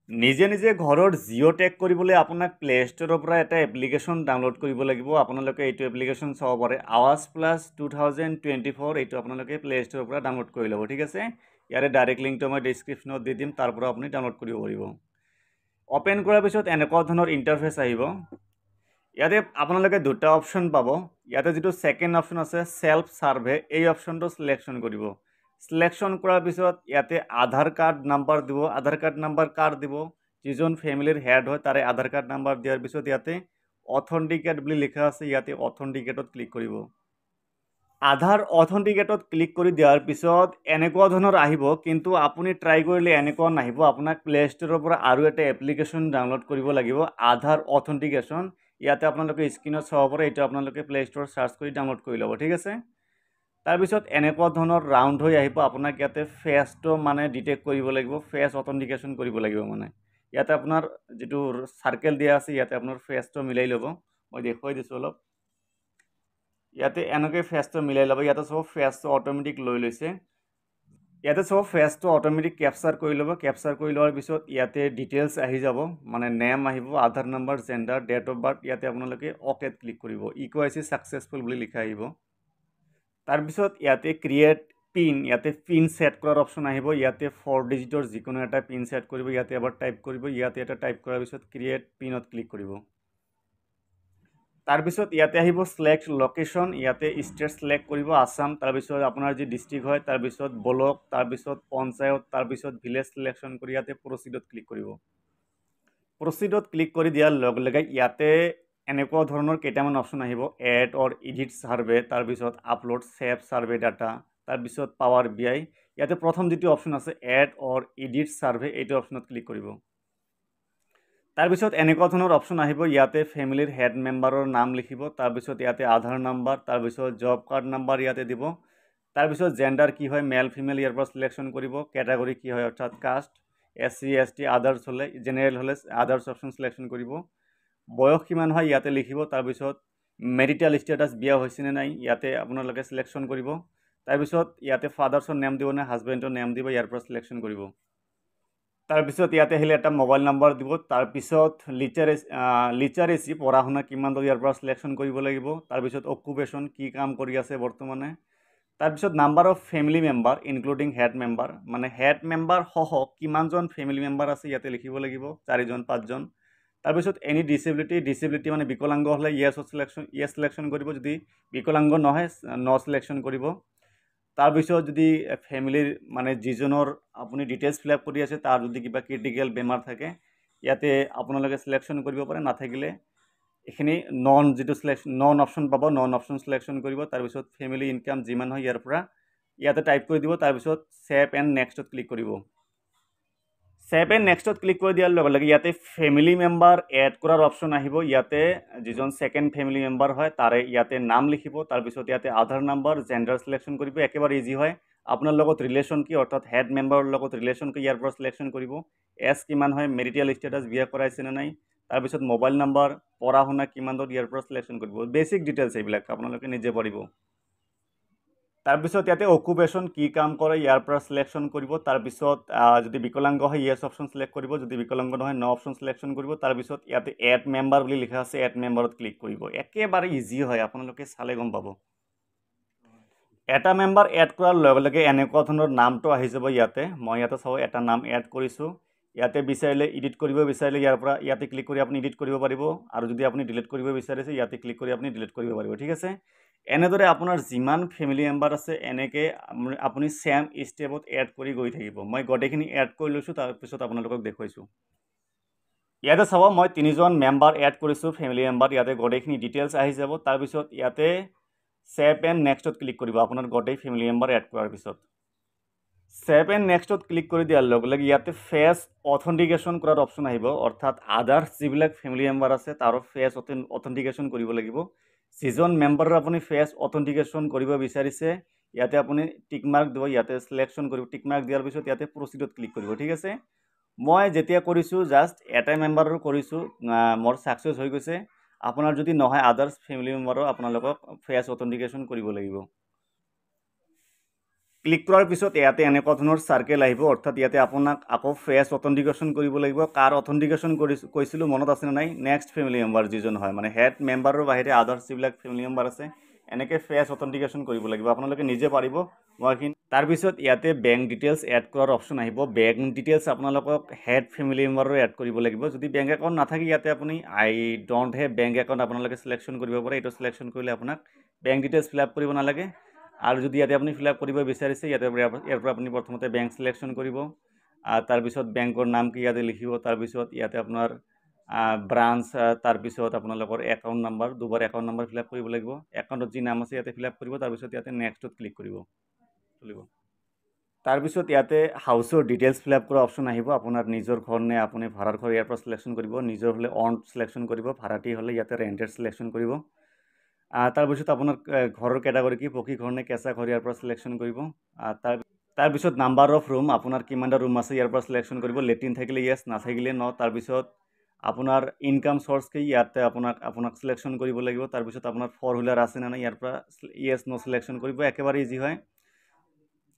নিজে নিজে ঘৰৰ জিঅ' টেগ কৰিবলৈ আপোনাক প্লে' ষ্ট'ৰৰ পৰা এটা এপ্লিকেশ্যন ডাউনলোড কৰিব লাগিব। আপোনালোকে এইটো এপ্লিকেশ্যন চাব পাৰে, আৱাজ প্লাছ 2024। এইটো আপোনালোকে প্লে' ষ্ট'ৰৰ পৰা ডাউনলোড কৰি ল'ব, ঠিক আছে। ইয়াৰে ডাইৰেক্ট লিংকটো মই ডিছক্ৰিপশ্যনত দি দিম, তাৰ পৰা আপুনি ডাউনলোড কৰিব পাৰিব। অ'পেন কৰাৰ পিছত এনেকুৱা ধৰণৰ ইণ্টাৰফেচ আহিব। ইয়াতে আপোনালোকে দুটা অপশ্যন পাব। ইয়াতে যিটো ছেকেণ্ড অপশ্যন আছে ছেল্ফ ছাৰ্ভে, এই অপশ্যনটো চিলেকশ্যন কৰিব। চিলেকশ্যন কৰাৰ পিছত ইয়াতে আধাৰ কাৰ্ড নাম্বাৰ দিব, আধাৰ কাৰ্ড নাম্বাৰ কাৰ দিব, যিজন ফেমিলিৰ হেড হয় তাৰে আধাৰ কাৰ্ড নাম্বাৰ দিয়াৰ পিছত ইয়াতে অথেণ্টিকেট বুলি লিখা আছে, ইয়াতে অথেণ্টিকেটত ক্লিক কৰিব। আধাৰ অথেণ্টিকেটত ক্লিক কৰি দিয়াৰ পিছত এনেকুৱা ধৰণৰ আহিব, কিন্তু আপুনি ট্ৰাই কৰিলে এনেকুৱা নাহিব। আপোনাক প্লে' ষ্ট'ৰৰ পৰা আৰু এটা এপ্লিকেশ্যন ডাউনলোড কৰিব লাগিব, আধাৰ অথেণ্টিকেশ্যন। ইয়াতে আপোনালোকে স্ক্ৰীনত চাব পাৰে, এইটো আপোনালোকে প্লে' ষ্ট'ৰত চাৰ্চ কৰি ডাউনলোড কৰি ল'ব, ঠিক আছে। তাৰপিছত এনেকুৱা ধৰণৰ ৰাউণ্ড হৈ আহিব। আপোনাক ইয়াতে ফেচটো মানে ডিটেক্ট কৰিব লাগিব, ফেচ অথেণ্টিকেশ্যন কৰিব লাগিব। মানে ইয়াতে আপোনাৰ যিটো চাৰ্কেল দিয়া আছে, ইয়াতে আপোনাৰ ফেচটো মিলাই ল'ব। মই দেখুৱাই দিছোঁ অলপ। ইয়াতে এনেকৈ ফেচটো মিলাই ল'ব। ইয়াতে চব ফেচটো অট'মেটিক লৈ লৈছে। ইয়াতে চব ফেচটো অট'মেটিক কেপচাৰ কৰি ল'ব। কেপচাৰ কৰি লোৱাৰ পিছত ইয়াতে ডিটেইলছ আহি যাব, মানে নেম আহিব, Aadhaar number, gender, date of birth. ইয়াতে আপোনালোকে অ'কেত ক্লিক কৰিব। ইকুৱাইচি ছাকচেছফুল বুলি লিখা আহিব। তাৰপিছত ইয়াতে ক্ৰিয়েট পিন, ইয়াতে পিন ছেট কৰাৰ অপশ্যন আহিব। ইয়াতে 4 ডিজিটৰ যিকোনো এটা পিন ছেট কৰিব। ইয়াতে এবাৰ টাইপ কৰিব। ইয়াতে এটা টাইপ কৰাৰ পিছত ক্ৰিয়েট পিনত ক্লিক কৰিব। তাৰপিছত ইয়াতে আহিব ছিলেক্ট লোকেশ্যন। ইয়াতে ষ্টেট ছিলেক্ট কৰিব, আছাম। তাৰপিছত আপোনাৰ যি ডিষ্ট্ৰিক্ট হয়, তাৰপিছত ব্লক, তাৰপিছত পঞ্চায়ত, তাৰপিছত ভিলেজ ছিলেকশ্যন কৰি ইয়াতে প্ৰচিডত ক্লিক কৰিব। প্ৰচিডত ক্লিক কৰি দিয়াৰ লগে লগে ইয়াতে এনেকুৱা ধৰণৰ কেইটামান অপশ্যন আহিব, এড অৰ এডিট ছাৰ্ভে, তাৰপিছত আপলোড ছেভ ছাৰ্ভে ডাটা, তাৰপিছত পাৱাৰ BI। ইয়াতে প্ৰথম যিটো অপশ্যন আছে এড অৰ এডিট ছাৰ্ভে, এইটো অপশ্যনত ক্লিক কৰিব। তাৰপিছত এনেকুৱা ধৰণৰ অপশ্যন আহিব। ইয়াতে ফেমিলিৰ হেড মেম্বাৰৰ নাম লিখিব, তাৰপিছত ইয়াতে আধাৰ নাম্বাৰ, তাৰপিছত জব কাৰ্ড নাম্বাৰ ইয়াতে দিব, তাৰপিছত জেণ্ডাৰ কি হয়, মেল ফিমেল ইয়াৰ পৰা চিলেকশ্যন কৰিব, কেটাগৰী কি হয় অৰ্থাৎ কাষ্ট, SC ST, আদাৰ্ছ হ'লে, জেনেৰেল হ'লে আদাৰ্ছ অপশ্যন চিলেকশ্যন কৰিব, বয়স কিমান হয় ইয়াতে লিখিব, তাৰপিছত মেৰিটেল ষ্টেটাছ, বিয়া হৈছেনে নাই ইয়াতে আপোনালোকে চিলেকশ্যন কৰিব, তাৰপিছত ইয়াতে ফাদাৰ্ছৰ নেম দিব নে হাজবেণ্ডৰ নেম দিব, ইয়াৰ পৰা চিলেকশ্যন কৰিব। তাৰপিছত ইয়াতে আহিলে এটা মোবাইল নাম্বাৰ দিব, তাৰপিছত লিটাৰেচি পঢ়া শুনা কিমান দূৰ ইয়াৰ পৰা চিলেকশ্যন কৰিব লাগিব, তাৰপিছত অকুপেশ্যন কি কাম কৰি আছে বৰ্তমানে, তাৰপিছত number of family member including head member, মানে হেড মেম্বাৰ সহ কিমানজন ফেমিলি মেম্বাৰ আছে ইয়াতে লিখিব লাগিব, 4জন 5জন। তাৰপিছত এনি ডিচেবিলিটি মানে বিকলাংগ হ'লে ইয়েছ চিলেকশ্যন কৰিব, যদি বিকলাংগ নহয় ন চিলেকশ্যন কৰিব। তাৰপিছত যদি ফেমিলিৰ মানে যিজনৰ আপুনি ডিটেইলছ ফিল আপ কৰি আছে তাৰ যদি কিবা ক্ৰিটিকেল বেমাৰ থাকে ইয়াতে আপোনালোকে চিলেকশ্যন কৰিব পাৰে, নাথাকিলে এইখিনি নন অপশ্যন পাব, নন অপশ্যন চিলেকশ্যন কৰিব। তাৰপিছত ফেমিলি ইনকাম যিমান হয় ইয়াৰ পৰা ইয়াতে টাইপ কৰি দিব, তাৰপিছত ছেভ এণ্ড নেক্সটত ক্লিক কৰিব। ছেভ এণ্ড নেক্সটত ক্লিক কৰি দিয়াৰ লগে লগে ইয়াতে ফেমিলি মেম্বাৰ এড কৰাৰ অপশ্যন আহিব। ইয়াতে যিজন ছেকেণ্ড ফেমিলি মেম্বাৰ হয় তাৰে ইয়াতে নাম লিখিব, তাৰপিছত ইয়াতে আধাৰ নাম্বাৰ, জেণ্ডাৰ চিলেকশ্যন কৰিব। একেবাৰে ইজি হয়। আপোনাৰ লগত ৰিলেশ্যন কি অৰ্থাৎ হেড মেম্বাৰৰ লগত ৰিলেশ্যন কি ইয়াৰ পৰা চিলেকশ্যন কৰিব, এজ কিমান হয়, মেৰিটেল ষ্টেটাছ, বিয়া কৰাইছেনে নাই, তাৰপিছত মোবাইল নাম্বাৰ, পঢ়া শুনা কিমান দূৰ ইয়াৰ পৰা চিলেকশ্যন কৰিব। বেছিক ডিটেইলছ এইবিলাক আপোনালোকে নিজে পাৰিব। তাৰপিছত ইয়াতে অকুপেশ্যন কি কাম কৰে ইয়াৰ পৰা চিলেকশ্যন কৰিব। তাৰপিছত যদি বিকলাংগ হয় ইয়েছ অপশ্যন চিলেক্ট কৰিব, যদি বিকলাংগ নহয় ন অপশ্যন চিলেকশ্যন কৰিব। তাৰপিছত ইয়াতে এড মেম্বাৰ বুলি লিখা আছে, এড মেম্বাৰত ক্লিক কৰিব। একেবাৰে ইজি হয়, আপোনালোকে চালে গম পাব। এটা মেম্বাৰ এড কৰাৰ লগে লগে এনেকুৱা ধৰণৰ নামটো আহি যাব। ইয়াতে মই ইয়াতে চাব এটা নাম এড কৰিছোঁ। ইয়াতে বিচাৰিলে এডিট কৰিব বিচাৰিলে ইয়াৰ পৰা ইয়াতে ক্লিক কৰি আপুনি এডিট কৰিব পাৰিব, আৰু যদি আপুনি ডিলিট কৰিব বিচাৰিছে ইয়াতে ক্লিক কৰি আপুনি ডিলিট কৰিব পাৰিব, ঠিক আছে। এনেদৰে আপোনাৰ যিমান ফেমিলি মেম্বাৰ আছে এনেকৈ আপুনি ছেম ষ্টেপত এড কৰি গৈ থাকিব। মই গোটেইখিনি এড কৰি লৈছোঁ, তাৰপিছত আপোনালোকক দেখুৱাইছোঁ। ইয়াতে চাব মই 3জন মেম্বাৰ এড কৰিছোঁ ফেমিলি মেম্বাৰ। ইয়াতে গোটেইখিনি ডিটেইলছ আহি যাব। তাৰপিছত ইয়াতে ছেভ এণ্ড নেক্সটত ক্লিক কৰিব আপোনাৰ গোটেই ফেমিলি মেম্বাৰ এড কৰাৰ পিছত। ছেভ এণ্ড নেক্সটত ক্লিক কৰি দিয়াৰ লগে লগে ইয়াতে ফেচ অথেণ্টিকেশ্যন কৰাৰ অপশ্যন আহিব, অৰ্থাৎ আদাৰ্ছ যিবিলাক ফেমিলি মেম্বাৰ আছে তাৰো ফেচ অথেণ্টিকেশ্যন কৰিব লাগিব। যিজন মেম্বাৰৰ আপুনি ফেচ অথেণ্টিকেশ্যন কৰিব বিচাৰিছে ইয়াতে আপুনি টিকমাৰ্ক দিব, ইয়াতে চিলেকশ্যন কৰিব। টিকমাৰ্ক দিয়াৰ পিছত ইয়াতে প্ৰচিডত ক্লিক কৰিব, ঠিক আছে। মই যেতিয়া কৰিছোঁ জাষ্ট এটাই মেম্বাৰৰ কৰিছোঁ, মোৰ ছাকচেছ হৈ গৈছে। আপোনাৰ যদি নহয় আদাৰ্ছ ফেমিলি মেম্বাৰো আপোনালোকক ফেচ অথেণ্টিকেশ্যন কৰিব লাগিব। ক্লিক কৰাৰ পিছত ইয়াতে এনেকুৱা ধৰণৰ চাৰ্কেল আহিব, অৰ্থাৎ ইয়াতে আপোনাক আকৌ ফেচ অথেণ্টিকেশ্যন কৰিব লাগিব। কাৰ অথেণ্টিকেশ্যন কৈছিলোঁ মনত আছেনে নাই? নেক্সট ফেমিলি মেম্বাৰ যিজন হয়, মানে হেড মেম্বাৰৰ বাহিৰে আদাৰ্ছ যিবিলাক ফেমিলি মেম্বাৰ আছে এনেকৈ ফেচ অথেণ্টিকেশ্যন কৰিব লাগিব। আপোনালোকে নিজে পাৰিব মই এইখিনি। তাৰপিছত ইয়াতে বেংক ডিটেইলছ এড কৰাৰ অপশ্যন আহিব। বেংক ডিটেইলছ আপোনালোকক হেড ফেমিলি মেম্বাৰৰ এড কৰিব লাগিব। যদি বেংক একাউণ্ট নাথাকে ইয়াতে আপুনি আই ডোণ্ট হেভ বেংক একাউণ্ট আপোনালোকে চিলেকশ্যন কৰিব পাৰে। এইটো চিলেকশ্যন কৰিলে আপোনাক বেংক ডিটেইলছ ফিল আপ কৰিব নালাগে। আৰু যদি ইয়াতে আপুনি ফিল আপ কৰিব বিচাৰিছে ইয়াৰ পৰা আপুনি প্ৰথমতে বেংক চিলেকশ্যন কৰিব। তাৰপিছত বেংকৰ নাম কি ইয়াতে লিখিব। তাৰপিছত ইয়াতে আপোনাৰ ব্ৰাঞ্চ, তাৰপিছত আপোনালোকৰ একাউণ্ট নাম্বাৰ, দুবাৰ একাউণ্ট নাম্বাৰ ফিল আপ কৰিব লাগিব। একাউণ্টত যি নাম আছে ইয়াতে ফিল আপ কৰিব। তাৰপিছত ইয়াতে নেক্সটত ক্লিক কৰিব, চলিব। তাৰপিছত ইয়াতে হাউচৰ ডিটেইলছ ফিল আপ কৰা অপশ্যন আহিব। আপোনাৰ নিজৰ ঘৰ নে আপুনি ভাড়াৰ ঘৰ ইয়াৰ পৰা চিলেকশ্যন কৰিব। নিজৰ হ'লে অন চিলেকশ্যন কৰিব, ভাড়াটি হ'লে ইয়াতে ৰেণ্টেড চিলেকশ্যন কৰিব। তাৰপিছত আপোনাৰ ঘৰৰ কেটাগৰী কি, পকী ঘৰ নে কেঁচা ঘৰ ইয়াৰ পৰা চিলেকশ্যন কৰিব। তাৰপিছত নাম্বাৰ অফ ৰুম, আপোনাৰ কিমানটা ৰুম আছে ইয়াৰ পৰা চিলেকশ্যন কৰিব। লেট্ৰিন থাকিলে য়েছ, নাথাকিলে ন। তাৰপিছত আপোনাৰ ইনকাম চ'ৰ্চ কি ইয়াতে আপোনাক চিলেকশ্যন কৰিব লাগিব। তাৰপিছত আপোনাৰ ফ'ৰ হুইলাৰ আছে নে নাই ইয়াৰ পৰা য়েছ ন চিলেকশ্যন কৰিব। একেবাৰে ইজি হয়,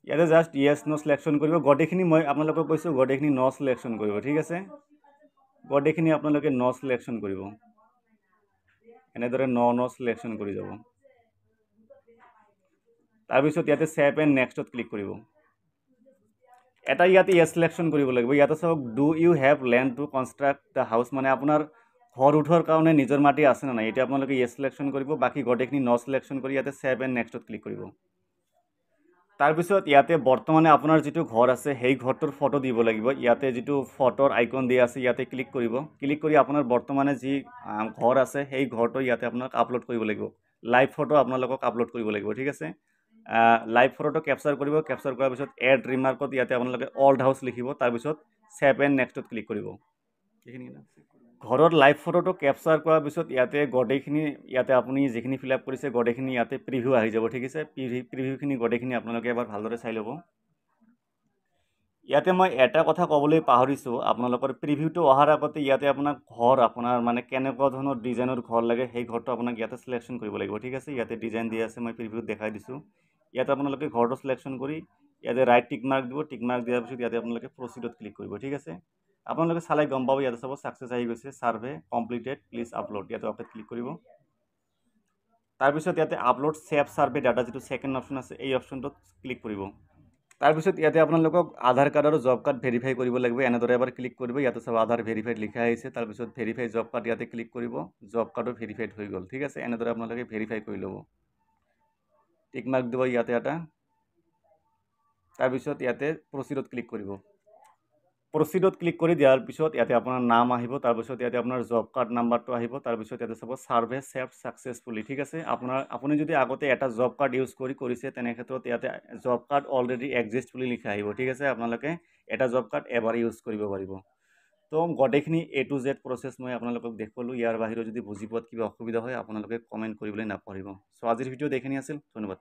ইয়াতে জাষ্ট য়েছ ন চিলেকশ্যন কৰিব। গোটেইখিনি মই আপোনালোকক কৈছোঁ গোটেইখিনি ন চিলেকশ্যন কৰিব, ঠিক আছে। গোটেইখিনি আপোনালোকে ন চিলেকশ্যন কৰিব, এনেদৰে ন চিলেকশ্যন কৰি যাব। তাৰপিছত ইয়াতে ছেভ এণ্ড নেক্সটত ক্লিক কৰিব। এটা ইয়াতে য়েছ চিলেকশ্যন কৰিব লাগিব। ইয়াতে চাওক do you have land to construct the house, মানে আপোনাৰ ঘৰ উঠোৱাৰ কাৰণে নিজৰ মাটি আছে নে নাই, এতিয়া আপোনালোকে য়েছ চিলেকশ্যন কৰিব। বাকী গোটেইখিনি ন চিলেকশ্যন কৰি ইয়াতে ছেভ এণ্ড নেক্সটত ক্লিক কৰিব। তাৰপিছত ইয়াতে বৰ্তমানে আপোনাৰ যিটো ঘৰ আছে সেই ঘৰটোৰ ফটো দিব লাগিব। ইয়াতে যিটো ফটোৰ আইকন দিয়া আছে ইয়াতে ক্লিক কৰিব। ক্লিক কৰি আপোনাৰ বৰ্তমানে যি ঘৰ আছে সেই ঘৰটো ইয়াতে আপোনাক আপলোড কৰিব লাগিব। লাইভ ফটো আপোনালোকক আপলোড কৰিব লাগিব, ঠিক আছে। লাইভ ফটোটো কেপচাৰ কৰিব। কেপচাৰ কৰাৰ পিছত এড ৰিমাৰ্কত ইয়াতে আপোনালোকে অল্ড হাউচ লিখিব। তাৰপিছত ছেভ এণ্ড নেক্সটত ক্লিক কৰিব। সেইখিনি ঘৰত লাইভ ফটোটো কেপচাৰ কৰাৰ পিছত ইয়াতে গোটেইখিনি ইয়াতে আপুনি যিখিনি ফিল আপ কৰিছে গোটেইখিনি ইয়াতে প্ৰিভিউ আহি যাব, ঠিক আছে। প্ৰিভিউখিনি গোটেইখিনি আপোনালোকে এবাৰ ভালদৰে চাই ল'ব। ইয়াতে মই এটা কথা ক'বলৈ পাহৰিছোঁ, আপোনালোকৰ প্ৰিভিউটো অহাৰ আগতে ইয়াতে আপোনাক ঘৰ আপোনাৰ মানে কেনেকুৱা ধৰণৰ ডিজাইনৰ ঘৰ লাগে সেই ঘৰটো আপোনাক ইয়াতে চিলেকশ্যন কৰিব লাগিব, ঠিক আছে। ইয়াতে ডিজাইন দিয়া আছে, মই প্ৰিভিউত দেখাই দিছোঁ। ইয়াতে আপোনালোকে ঘৰটো চিলেকশ্যন কৰি ইয়াতে ৰাইট টিক মাৰ্ক দিব। টিক মাৰ্ক দিয়াৰ পিছত ইয়াতে আপোনালোকে প্ৰচিডত ক্লিক কৰিব, ঠিক আছে। আপোনালোকে চালে গম পাব ইয়াতে চাব ছাকচেছ আহি গৈছে। ছাৰ্ভে কমপ্লিটেড, প্লিজ আপলোড, ইয়াতে অ'কেত ক্লিক কৰিব। তাৰপিছত ইয়াতে আপলোড ছেভ ছাৰ্ভে ডাটা যিটো ছেকেণ্ড অপশ্যন আছে এই অপশ্যনটোত ক্লিক কৰিব। তাৰপিছত ইয়াতে আপোনালোকক আধাৰ কাৰ্ড আৰু জব কাৰ্ড ভেৰিফাই কৰিব লাগিব। এনেদৰে এবাৰ ক্লিক কৰিব। ইয়াতে চাব আধাৰ ভেৰিফাইড লিখা আহিছে। তাৰপিছত ভেৰিফাই জব কাৰ্ড ইয়াতে ক্লিক কৰিব। জব কাৰ্ডো ভেৰিফাইড হৈ গ'ল, ঠিক আছে। এনেদৰে আপোনালোকে ভেৰিফাই কৰি ল'ব। টিক মাৰ্ক দিব ইয়াতে এটা। তাৰপিছত ইয়াতে প্ৰচিডত ক্লিক কৰিব। প্ৰচিডত ক্লিক কৰি দিয়াৰ পিছত ইয়াতে আপোনাৰ নাম আহিব। তাৰপিছত ইয়াতে আপোনাৰ জব কাৰ্ড নাম্বাৰটো আহিব। তাৰপিছত ইয়াতে চাব ছাৰ্ভে ছেভ ছাকচেছফুলি, ঠিক আছে। আপুনি যদি আগতে এটা জব কাৰ্ড ইউজ কৰিছে তেনে ক্ষেত্ৰত ইয়াতে জব কাৰ্ড অলৰেডি এক্সিষ্ট বুলি লিখা আহিব, ঠিক আছে। আপোনালোকে এটা জব কাৰ্ড এবাৰ ইউজ কৰিব পাৰিব। তো গোটেইখিনি A to Z প্ৰচেছ মই আপোনালোকক দেখুৱালোঁ। ইয়াৰ বাহিৰেও যদি বুজি পোৱাত কিবা অসুবিধা হয় আপোনালোকে কমেণ্ট কৰিবলৈ নাপাহৰিব। চ' আজিৰ ভিডিঅ'ত এইখিনি আছিল, ধন্যবাদ।